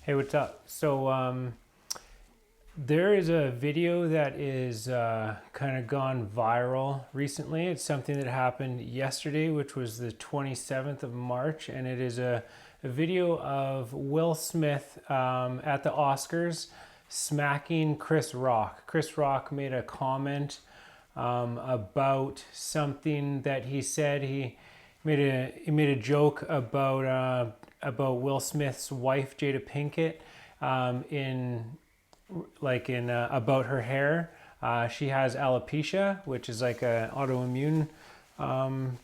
Hey, what's up? There is a video that is kind of gone viral recently. It's something that happened yesterday, which was the 27th of March, and it is a video of Will Smith at the Oscars smacking Chris Rock. Chris Rock made a comment about something that he said. He made a joke about Will Smith's wife Jada Pinkett in about her hair. She has alopecia, which is like an autoimmune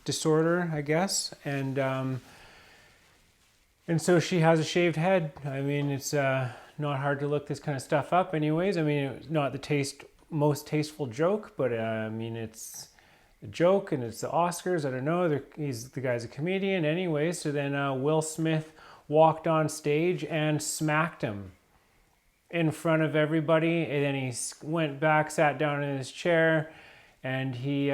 disorder, I guess, and so she has a shaved head. I mean, it's not hard to look this kind of stuff up, anyways. I mean, it's not the most tasteful joke, but I mean, it's a joke, and it's the Oscars. I don't know. The guy's a comedian, anyway. So then Will Smith walked on stage and smacked him in front of everybody, and then he went back, sat down in his chair, and he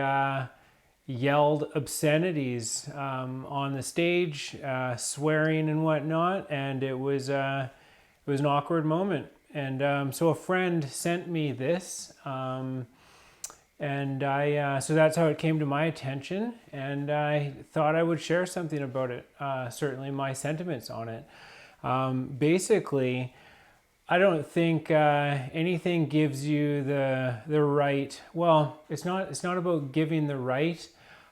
yelled obscenities on the stage, swearing and whatnot, and it was an awkward moment. And so a friend sent me this, and so that's how it came to my attention, and I thought I would share something about it, certainly my sentiments on it. Basically, I don't think anything gives you the right. Well, it's not about giving the right.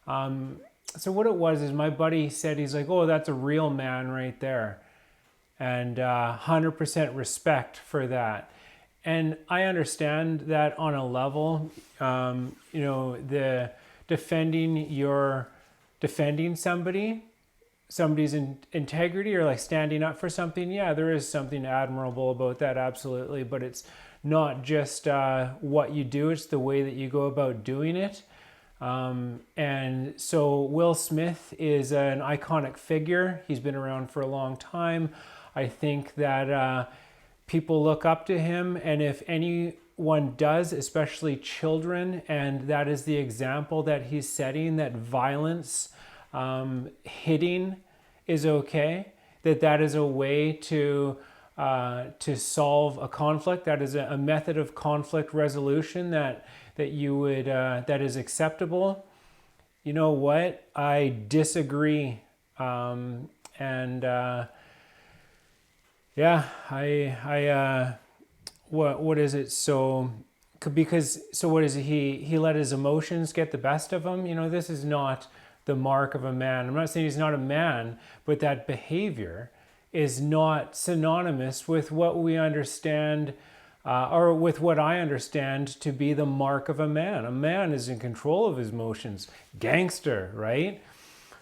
So what it was is my buddy said, he's like, "Oh, that's a real man right there," and 100% respect for that. And I understand that on a level. The defending somebody's integrity, or like standing up for something. Yeah, there is something admirable about that, absolutely. But it's not just what you do; it's the way that you go about doing it. And so Will Smith is an iconic figure. He's been around for a long time. I think that people look up to him, and if anyone does, especially children, and that is the example that he's setting, that violence, hitting is okay, that is a way to solve a conflict, that is a method of conflict resolution that you would that is acceptable. You know what? I disagree, and yeah, what is it? So what is it? He let his emotions get the best of him. This is not the mark of a man. I'm not saying he's not a man, but that behavior is not synonymous with what we understand, or with what I understand to be the mark of a man. A man is in control of his emotions. Gangster, right?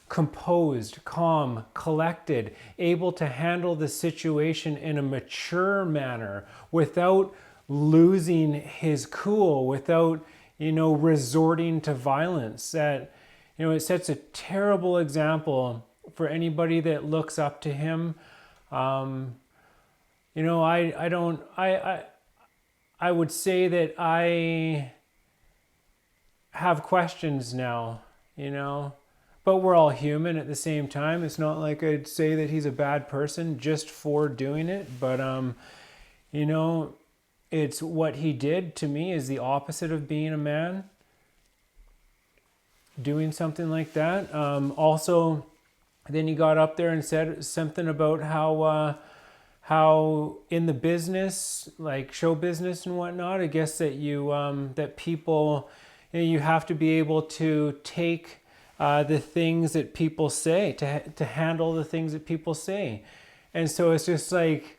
Composed, calm, collected, able to handle the situation in a mature manner without losing his cool, without, resorting to violence. That, it sets a terrible example for anybody that looks up to him. I would say that I have questions now, but we're all human at the same time. It's not like I'd say that he's a bad person just for doing it, but it's what he did to me is the opposite of being a man, doing something like that. Also, then he got up there and said something about how in the business, like show business and whatnot, I guess that that people, you have to be able to take the things that people say, to handle the things that people say. And so it's just like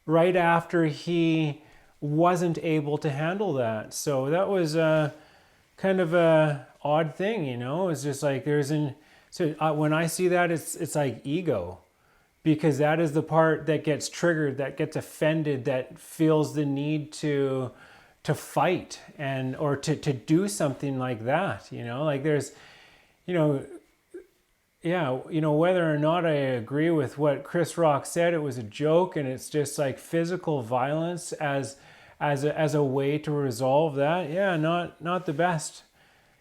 right after he wasn't able to handle that. So that was kind of a odd thing, It's just like when I see that, it's like ego, because that is the part that gets triggered, that gets offended, that feels the need to fight or to do something like that, like there's, whether or not I agree with what Chris Rock said, it was a joke, and it's just like physical violence as a way to resolve that. Yeah, not the best.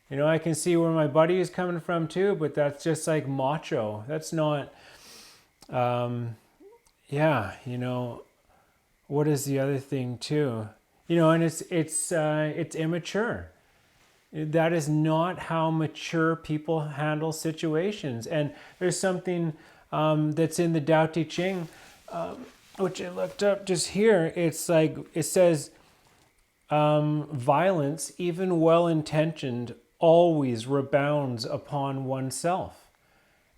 I can see where my buddy is coming from too, but that's just like macho. That's not, what is the other thing too? You know, and it's immature. That is not how mature people handle situations. And there's something that's in the Tao Te Ching, which I looked up just here. It's like, it says, violence, even well intentioned, always rebounds upon oneself.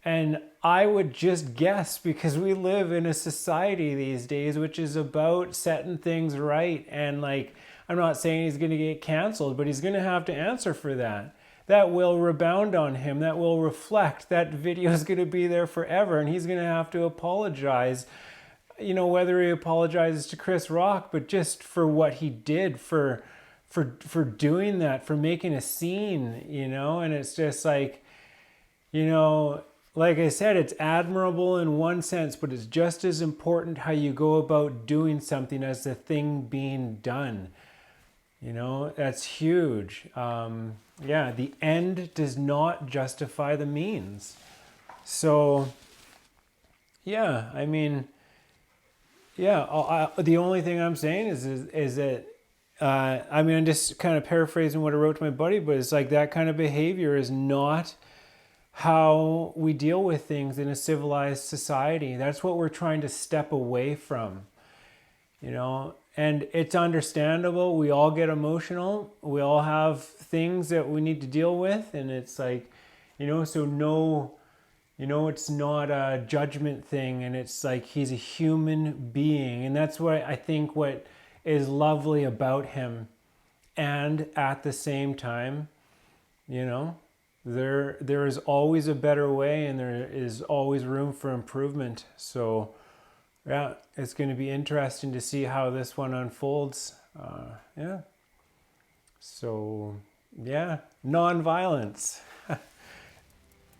And I would just guess, because we live in a society these days which is about setting things right. And like, I'm not saying he's going to get canceled, but he's going to have to answer for that. That will rebound on him. That will reflect. That video is going to be there forever. And he's going to have to apologize. You know, whether he apologizes to Chris Rock, but just for what he did, for doing that, for making a scene, you know. And it's just like, you know, like I said, it's admirable in one sense, but it's just as important how you go about doing something as the thing being done. You know, that's huge. Yeah, the end does not justify the means. So, yeah, I mean, yeah, the only thing I'm saying is that, I mean, I'm just kind of paraphrasing what I wrote to my buddy, but it's like that kind of behavior is not how we deal with things in a civilized society. That's what we're trying to step away from, you know. And it's understandable. We all get emotional. We all have things that we need to deal with. And it's like, you know, so no, you know, it's not a judgment thing. And it's like, he's a human being. And that's what I think what is lovely about him. And at the same time, you know, there is always a better way, and there is always room for improvement. So yeah, it's going to be interesting to see how this one unfolds. Yeah. So yeah, non-violence.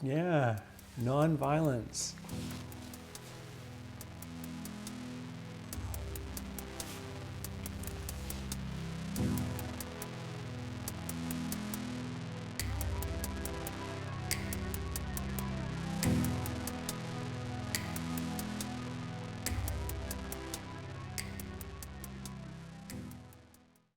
Yeah, non-violence.